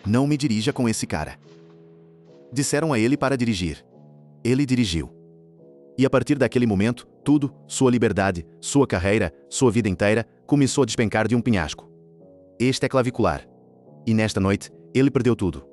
Não me dirija com esse cara. Disseram a ele para dirigir. Ele dirigiu. E a partir daquele momento, tudo, sua liberdade, sua carreira, sua vida inteira, começou a despencar de um penhasco. Este é Clavicular. E nesta noite, ele perdeu tudo.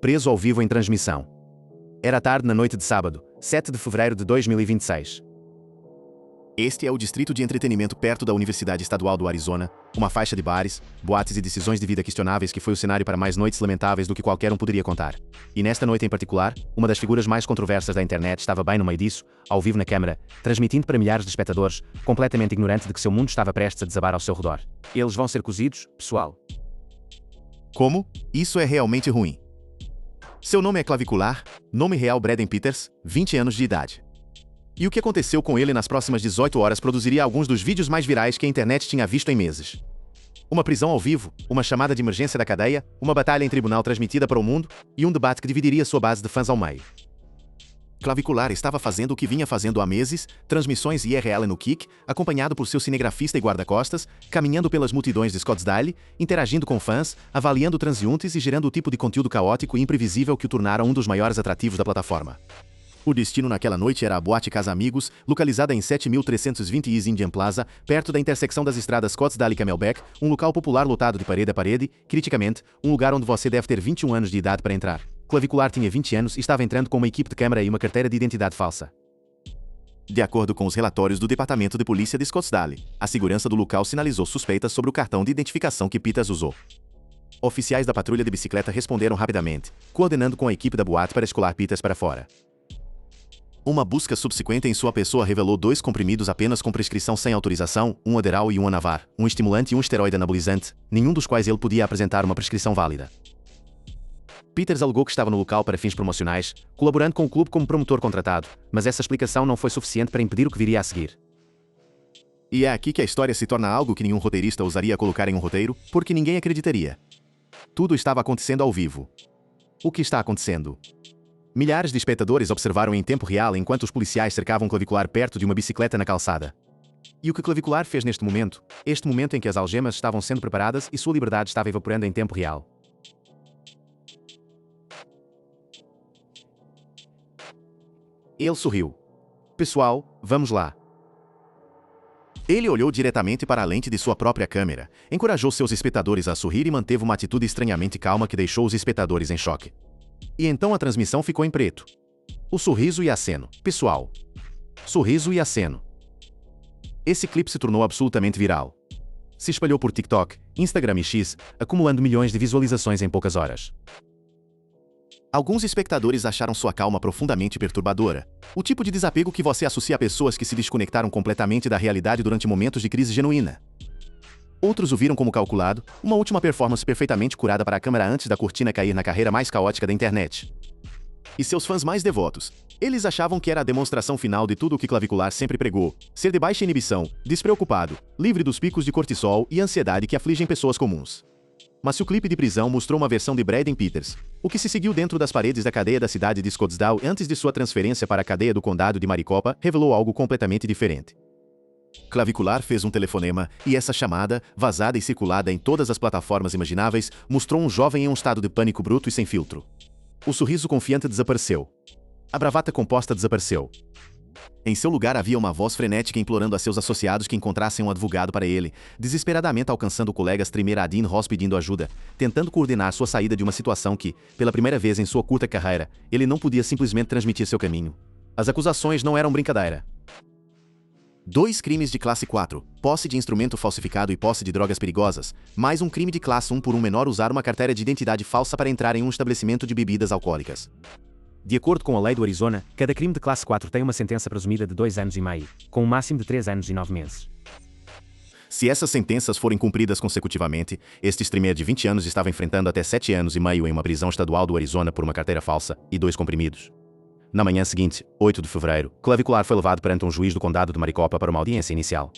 Preso ao vivo em transmissão. Era tarde na noite de sábado, 7 de fevereiro de 2026. Este é o distrito de entretenimento perto da Universidade Estadual do Arizona, uma faixa de bares, boates e decisões de vida questionáveis que foi o cenário para mais noites lamentáveis do que qualquer um poderia contar. E nesta noite em particular, uma das figuras mais controversas da internet estava bem no meio disso, ao vivo na câmara, transmitindo para milhares de espectadores, completamente ignorante de que seu mundo estava prestes a desabar ao seu redor. Eles vão ser cozidos, pessoal. Como? Isso é realmente ruim. Seu nome é Clavicular, nome real Braden Peters, 20 anos de idade. E o que aconteceu com ele nas próximas 18 horas produziria alguns dos vídeos mais virais que a internet tinha visto em meses. Uma prisão ao vivo, uma chamada de emergência da cadeia, uma batalha em tribunal transmitida para o mundo e um debate que dividiria sua base de fãs ao meio. Clavicular estava fazendo o que vinha fazendo há meses, transmissões IRL no Kick, acompanhado por seu cinegrafista e guarda-costas, caminhando pelas multidões de Scottsdale, interagindo com fãs, avaliando transeuntes e gerando o tipo de conteúdo caótico e imprevisível que o tornaram um dos maiores atrativos da plataforma. O destino naquela noite era a Boate Casa Amigos, localizada em 7320 East Indian Plaza, perto da intersecção das estradas Scottsdale e Camelback, um local popular lotado de parede a parede, criticamente, um lugar onde você deve ter 21 anos de idade para entrar. Clavicular tinha 20 anos e estava entrando com uma equipe de câmara e uma carteira de identidade falsa. De acordo com os relatórios do Departamento de Polícia de Scottsdale, a segurança do local sinalizou suspeitas sobre o cartão de identificação que Peters usou. Oficiais da patrulha de bicicleta responderam rapidamente, coordenando com a equipe da boate para escolar Peters para fora. Uma busca subsequente em sua pessoa revelou 2 comprimidos apenas com prescrição sem autorização, um Adderall e um Anavar, um estimulante e um esteroide anabolizante, nenhum dos quais ele podia apresentar uma prescrição válida. Peters alegou que estava no local para fins promocionais, colaborando com o clube como promotor contratado, mas essa explicação não foi suficiente para impedir o que viria a seguir. E é aqui que a história se torna algo que nenhum roteirista ousaria colocar em um roteiro, porque ninguém acreditaria. Tudo estava acontecendo ao vivo. O que está acontecendo? Milhares de espectadores observaram em tempo real enquanto os policiais cercavam Clavicular perto de uma bicicleta na calçada. E o que Clavicular fez neste momento, este momento em que as algemas estavam sendo preparadas e sua liberdade estava evaporando em tempo real? Ele sorriu. Pessoal, vamos lá. Ele olhou diretamente para a lente de sua própria câmera, encorajou seus espectadores a sorrir e manteve uma atitude estranhamente calma que deixou os espectadores em choque. E então a transmissão ficou em preto. O sorriso e aceno. Pessoal. Sorriso e aceno. Esse clipe se tornou absolutamente viral. Se espalhou por TikTok, Instagram e X, acumulando milhões de visualizações em poucas horas. Alguns espectadores acharam sua calma profundamente perturbadora. O tipo de desapego que você associa a pessoas que se desconectaram completamente da realidade durante momentos de crise genuína. Outros o viram como calculado, uma última performance perfeitamente curada para a câmera antes da cortina cair na carreira mais caótica da internet. E seus fãs mais devotos? Eles achavam que era a demonstração final de tudo o que Clavicular sempre pregou: ser de baixa inibição, despreocupado, livre dos picos de cortisol e ansiedade que afligem pessoas comuns. Mas se o clipe de prisão mostrou uma versão de Braden Peters, o que se seguiu dentro das paredes da cadeia da cidade de Scottsdale antes de sua transferência para a cadeia do condado de Maricopa revelou algo completamente diferente. Clavicular fez um telefonema, e essa chamada, vazada e circulada em todas as plataformas imagináveis, mostrou um jovem em um estado de pânico bruto e sem filtro. O sorriso confiante desapareceu. A bravata composta desapareceu. Em seu lugar havia uma voz frenética implorando a seus associados que encontrassem um advogado para ele, desesperadamente alcançando o colega streamer Adin Ross pedindo ajuda, tentando coordenar sua saída de uma situação que, pela primeira vez em sua curta carreira, ele não podia simplesmente transmitir seu caminho. As acusações não eram brincadeira. 2 crimes de classe 4, posse de instrumento falsificado e posse de drogas perigosas, mais um crime de classe 1 por um menor usar uma carteira de identidade falsa para entrar em um estabelecimento de bebidas alcoólicas. De acordo com a lei do Arizona, cada crime de classe 4 tem uma sentença presumida de 2 anos e meio, com um máximo de 3 anos e 9 meses. Se essas sentenças forem cumpridas consecutivamente, este streamer de 20 anos estava enfrentando até 7 anos e meio em uma prisão estadual do Arizona por uma carteira falsa e 2 comprimidos. Na manhã seguinte, 8 de fevereiro, Clavicular foi levado perante um juiz do condado de Maricopa para uma audiência inicial.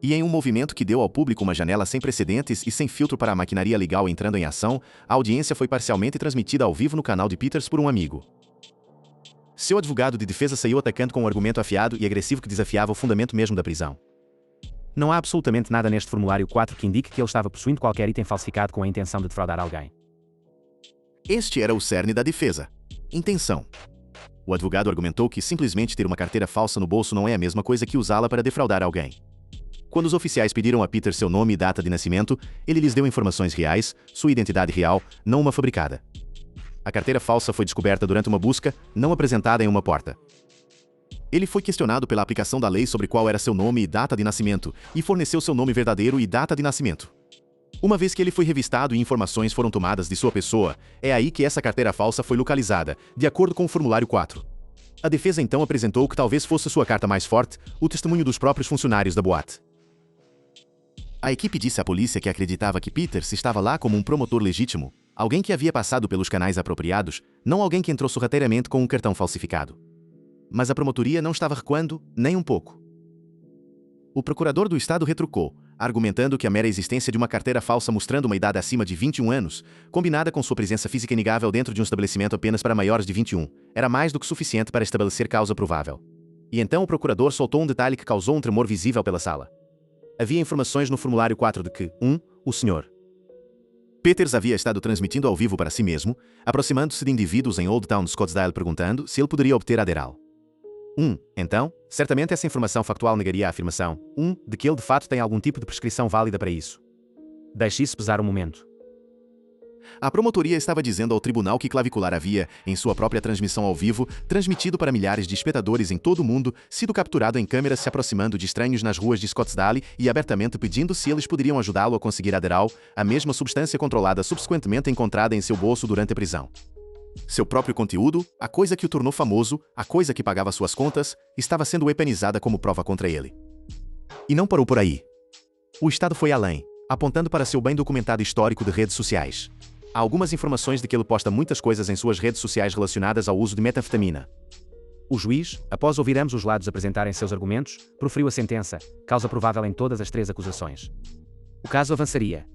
E em um movimento que deu ao público uma janela sem precedentes e sem filtro para a maquinaria legal entrando em ação, a audiência foi parcialmente transmitida ao vivo no canal de Peters por um amigo. Seu advogado de defesa saiu atacando com um argumento afiado e agressivo que desafiava o fundamento mesmo da prisão. Não há absolutamente nada neste formulário 4 que indique que ele estava possuindo qualquer item falsificado com a intenção de defraudar alguém. Este era o cerne da defesa. Intenção. O advogado argumentou que simplesmente ter uma carteira falsa no bolso não é a mesma coisa que usá-la para defraudar alguém. Quando os oficiais pediram a Peter seu nome e data de nascimento, ele lhes deu informações reais, sua identidade real, não uma fabricada. A carteira falsa foi descoberta durante uma busca, não apresentada em uma porta. Ele foi questionado pela aplicação da lei sobre qual era seu nome e data de nascimento, e forneceu seu nome verdadeiro e data de nascimento. Uma vez que ele foi revistado e informações foram tomadas de sua pessoa, é aí que essa carteira falsa foi localizada, de acordo com o formulário 4. A defesa então apresentou que talvez fosse sua carta mais forte, o testemunho dos próprios funcionários da boate. A equipe disse à polícia que acreditava que Peters estava lá como um promotor legítimo, alguém que havia passado pelos canais apropriados, não alguém que entrou sorrateiramente com um cartão falsificado. Mas a promotoria não estava recuando, nem um pouco. O procurador do estado retrucou, argumentando que a mera existência de uma carteira falsa mostrando uma idade acima de 21 anos, combinada com sua presença física inegável dentro de um estabelecimento apenas para maiores de 21, era mais do que suficiente para estabelecer causa provável. E então o procurador soltou um detalhe que causou um tremor visível pela sala. Havia informações no formulário 4 de que, o Sr. Peters havia estado transmitindo ao vivo para si mesmo, aproximando-se de indivíduos em Old Town Scottsdale perguntando se ele poderia obter Adderall. Então, certamente essa informação factual negaria a afirmação, de que ele de fato tem algum tipo de prescrição válida para isso. Deixe isso pesar um momento. A promotoria estava dizendo ao tribunal que Clavicular havia, em sua própria transmissão ao vivo, transmitido para milhares de espectadores em todo o mundo, sido capturado em câmeras se aproximando de estranhos nas ruas de Scottsdale e abertamente pedindo se eles poderiam ajudá-lo a conseguir Adderall, a mesma substância controlada subsequentemente encontrada em seu bolso durante a prisão. Seu próprio conteúdo, a coisa que o tornou famoso, a coisa que pagava suas contas, estava sendo weaponizada como prova contra ele. E não parou por aí. O Estado foi além, apontando para seu bem documentado histórico de redes sociais. Há algumas informações de que ele posta muitas coisas em suas redes sociais relacionadas ao uso de metanfetamina. O juiz, após ouvir ambos os lados apresentarem seus argumentos, proferiu a sentença, causa provável em todas as 3 acusações. O caso avançaria.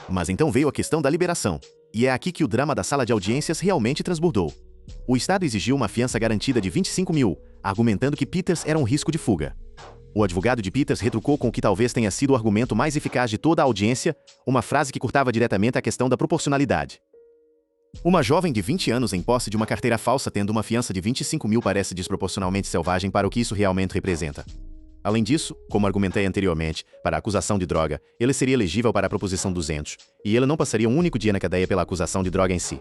Mas então veio a questão da liberação. E é aqui que o drama da sala de audiências realmente transbordou. O Estado exigiu uma fiança garantida de 25 mil, argumentando que Peters era um risco de fuga. O advogado de Peters retrucou com o que talvez tenha sido o argumento mais eficaz de toda a audiência, uma frase que cortava diretamente a questão da proporcionalidade. Uma jovem de 20 anos em posse de uma carteira falsa tendo uma fiança de 25 mil parece desproporcionalmente selvagem para o que isso realmente representa. Além disso, como argumentei anteriormente, para a acusação de droga, ele seria elegível para a proposição 200, e ele não passaria um único dia na cadeia pela acusação de droga em si.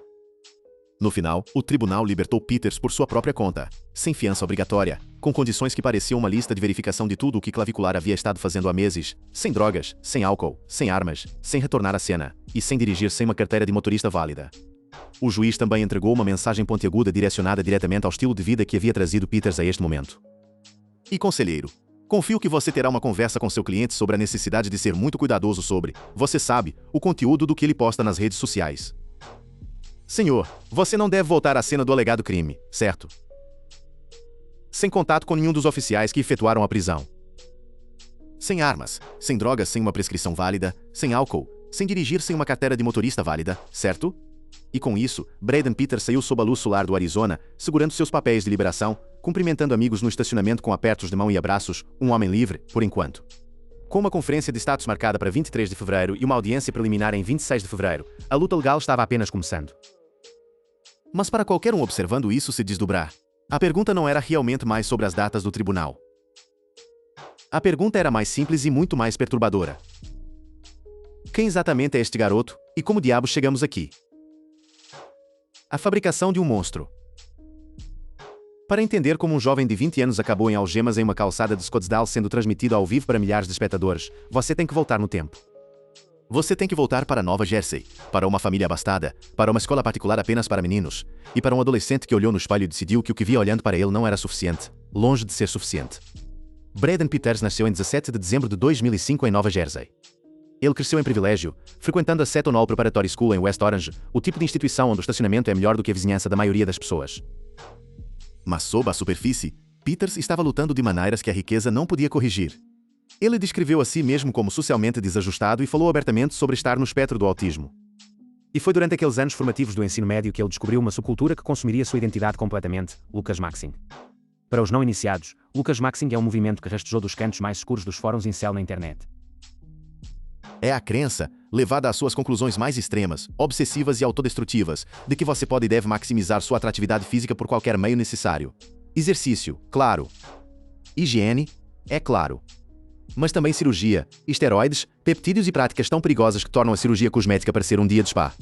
No final, o tribunal libertou Peters por sua própria conta, sem fiança obrigatória, com condições que pareciam uma lista de verificação de tudo o que Clavicular havia estado fazendo há meses, sem drogas, sem álcool, sem armas, sem retornar à cena, e sem dirigir sem uma carteira de motorista válida. O juiz também entregou uma mensagem pontiaguda direcionada diretamente ao estilo de vida que havia trazido Peters a este momento. E conselheiro, confio que você terá uma conversa com seu cliente sobre a necessidade de ser muito cuidadoso sobre, você sabe, o conteúdo do que ele posta nas redes sociais. Senhor, você não deve voltar à cena do alegado crime, certo? Sem contato com nenhum dos oficiais que efetuaram a prisão. Sem armas, sem drogas sem uma prescrição válida, sem álcool, sem dirigir sem uma carteira de motorista válida, certo? E com isso, Braden Peters saiu sob a luz solar do Arizona, segurando seus papéis de liberação, cumprimentando amigos no estacionamento com apertos de mão e abraços, um homem livre, por enquanto. Com uma conferência de status marcada para 23 de fevereiro e uma audiência preliminar em 26 de fevereiro, a luta legal estava apenas começando. Mas para qualquer um observando isso se desdobrar, a pergunta não era realmente mais sobre as datas do tribunal. A pergunta era mais simples e muito mais perturbadora. Quem exatamente é este garoto, e como diabos chegamos aqui? A fabricação de um monstro. Para entender como um jovem de 20 anos acabou em algemas em uma calçada de Scottsdale sendo transmitido ao vivo para milhares de espectadores, você tem que voltar no tempo. Você tem que voltar para Nova Jersey, para uma família abastada, para uma escola particular apenas para meninos, e para um adolescente que olhou no espelho e decidiu que o que via olhando para ele não era suficiente, longe de ser suficiente. Braden Peters nasceu em 17 de dezembro de 2005 em Nova Jersey. Ele cresceu em privilégio, frequentando a Seton Hall Preparatory School em West Orange, o tipo de instituição onde o estacionamento é melhor do que a vizinhança da maioria das pessoas. Mas sob a superfície, Peters estava lutando de maneiras que a riqueza não podia corrigir. Ele descreveu a si mesmo como socialmente desajustado e falou abertamente sobre estar no espectro do autismo. E foi durante aqueles anos formativos do ensino médio que ele descobriu uma subcultura que consumiria sua identidade completamente, Lucas Maxing. Para os não iniciados, Lucas Maxing é um movimento que rastejou dos cantos mais escuros dos fóruns incel na internet. É a crença, levada às suas conclusões mais extremas, obsessivas e autodestrutivas, de que você pode e deve maximizar sua atratividade física por qualquer meio necessário. Exercício, claro. Higiene, é claro. Mas também cirurgia, esteroides, peptídeos e práticas tão perigosas que tornam a cirurgia cosmética parecer um dia de spa.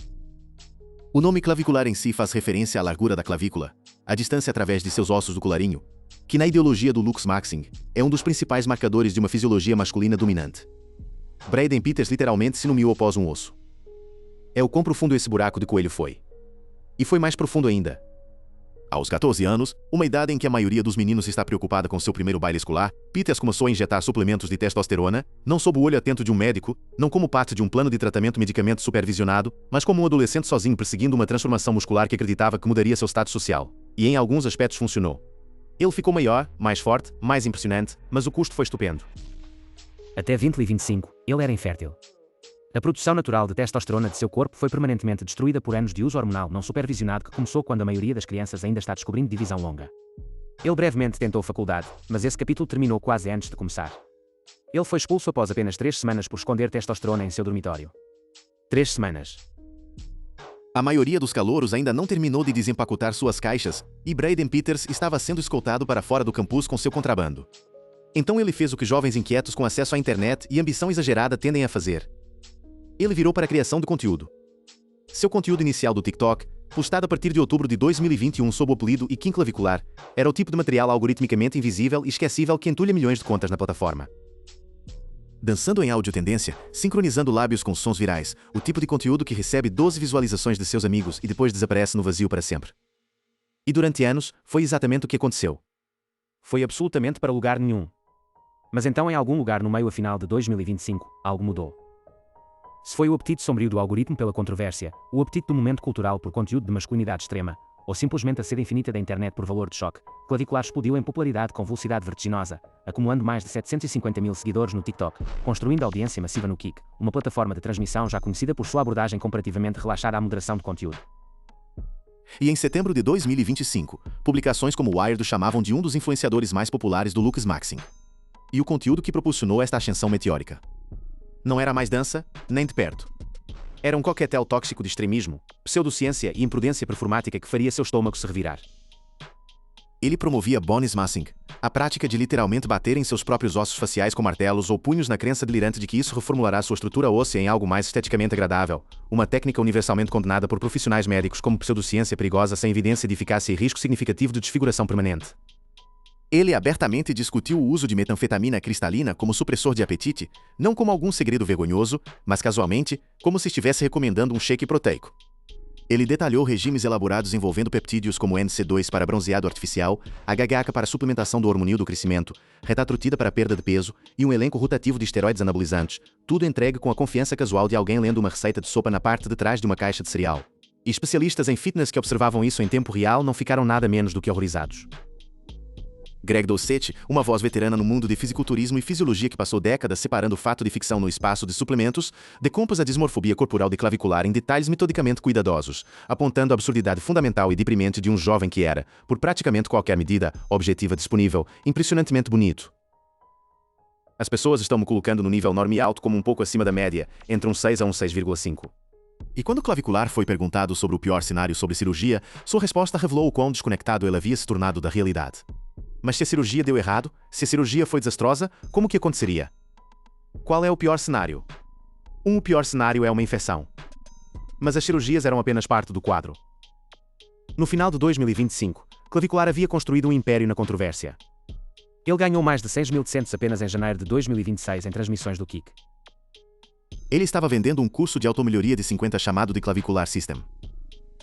O nome clavicular em si faz referência à largura da clavícula, a distância através de seus ossos do colarinho, que na ideologia do Lux Maxing, é um dos principais marcadores de uma fisiologia masculina dominante. Braden Peters literalmente se nomeou após um osso. É o quão profundo esse buraco de coelho foi. E foi mais profundo ainda. Aos 14 anos, uma idade em que a maioria dos meninos está preocupada com seu primeiro baile escolar, Peters começou a injetar suplementos de testosterona, não sob o olho atento de um médico, não como parte de um plano de tratamento medicamento supervisionado, mas como um adolescente sozinho perseguindo uma transformação muscular que acreditava que mudaria seu status social. E em alguns aspectos funcionou. Ele ficou maior, mais forte, mais impressionante, mas o custo foi estupendo. Até 2025, ele era infértil. A produção natural de testosterona de seu corpo foi permanentemente destruída por anos de uso hormonal não supervisionado que começou quando a maioria das crianças ainda está descobrindo divisão longa. Ele brevemente tentou faculdade, mas esse capítulo terminou quase antes de começar. Ele foi expulso após apenas 3 semanas por esconder testosterona em seu dormitório. 3 semanas. A maioria dos calouros ainda não terminou de desempacotar suas caixas, e Braden Peters estava sendo escoltado para fora do campus com seu contrabando. Então ele fez o que jovens inquietos com acesso à internet e ambição exagerada tendem a fazer. Ele virou para a criação de conteúdo. Seu conteúdo inicial do TikTok, postado a partir de outubro de 2021 sob o apelido Iquim Clavicular, era o tipo de material algoritmicamente invisível e esquecível que entulha milhões de contas na plataforma. Dançando em áudio tendência, sincronizando lábios com sons virais, o tipo de conteúdo que recebe 12 visualizações de seus amigos e depois desaparece no vazio para sempre. E durante anos, foi exatamente o que aconteceu. Foi absolutamente para lugar nenhum. Mas então em algum lugar no meio a final de 2025, algo mudou. Se foi o apetite sombrio do algoritmo pela controvérsia, o apetite do momento cultural por conteúdo de masculinidade extrema, ou simplesmente a sede infinita da internet por valor de choque, Clavicular explodiu em popularidade com velocidade vertiginosa, acumulando mais de 750 mil seguidores no TikTok, construindo audiência massiva no Kik, uma plataforma de transmissão já conhecida por sua abordagem comparativamente relaxada à moderação de conteúdo. E em setembro de 2025, publicações como o Wired o chamavam de um dos influenciadores mais populares do Lux Maxing. E o conteúdo que propulsionou esta ascensão meteórica. Não era mais dança, nem de perto. Era um coquetel tóxico de extremismo, pseudociência e imprudência performática que faria seu estômago se revirar. Ele promovia bonnesmassing, a prática de literalmente bater em seus próprios ossos faciais com martelos ou punhos na crença delirante de que isso reformulará sua estrutura óssea em algo mais esteticamente agradável, uma técnica universalmente condenada por profissionais médicos como pseudociência perigosa sem evidência de eficácia e risco significativo de desfiguração permanente. Ele abertamente discutiu o uso de metanfetamina cristalina como supressor de apetite, não como algum segredo vergonhoso, mas casualmente, como se estivesse recomendando um shake proteico. Ele detalhou regimes elaborados envolvendo peptídeos como NC2 para bronzeado artificial, HGH para suplementação do hormonil do crescimento, retatrutida para perda de peso e um elenco rotativo de esteroides anabolizantes, tudo entregue com a confiança casual de alguém lendo uma receita de sopa na parte de trás de uma caixa de cereal. E especialistas em fitness que observavam isso em tempo real não ficaram nada menos do que horrorizados. Greg Doucette, uma voz veterana no mundo de fisiculturismo e fisiologia que passou décadas separando fato de ficção no espaço de suplementos, decompôs a dismorfobia corporal de Clavicular em detalhes metodicamente cuidadosos, apontando a absurdidade fundamental e deprimente de um jovem que era, por praticamente qualquer medida objetiva disponível, impressionantemente bonito. As pessoas estão me colocando no nível norme alto como um pouco acima da média, entre um 6 a um 6,5. E quando Clavicular foi perguntado sobre o pior cenário sobre cirurgia, sua resposta revelou o quão desconectado ele havia se tornado da realidade. Mas se a cirurgia deu errado, se a cirurgia foi desastrosa, como que aconteceria? Qual é o pior cenário? O pior cenário é uma infecção. Mas as cirurgias eram apenas parte do quadro. No final de 2025, Clavicular havia construído um império na controvérsia. Ele ganhou mais de 6.100 apenas em janeiro de 2026 em transmissões do Kik. Ele estava vendendo um curso de automelhoria de 50 chamado de Clavicular System.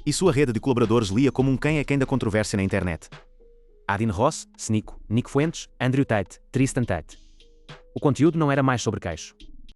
E sua rede de colaboradores lia como um quem é quem da controvérsia na internet. Adin Ross, Snico, Nick Fuentes, Andrew Tate, Tristan Tate. O conteúdo não era mais sobre queixo.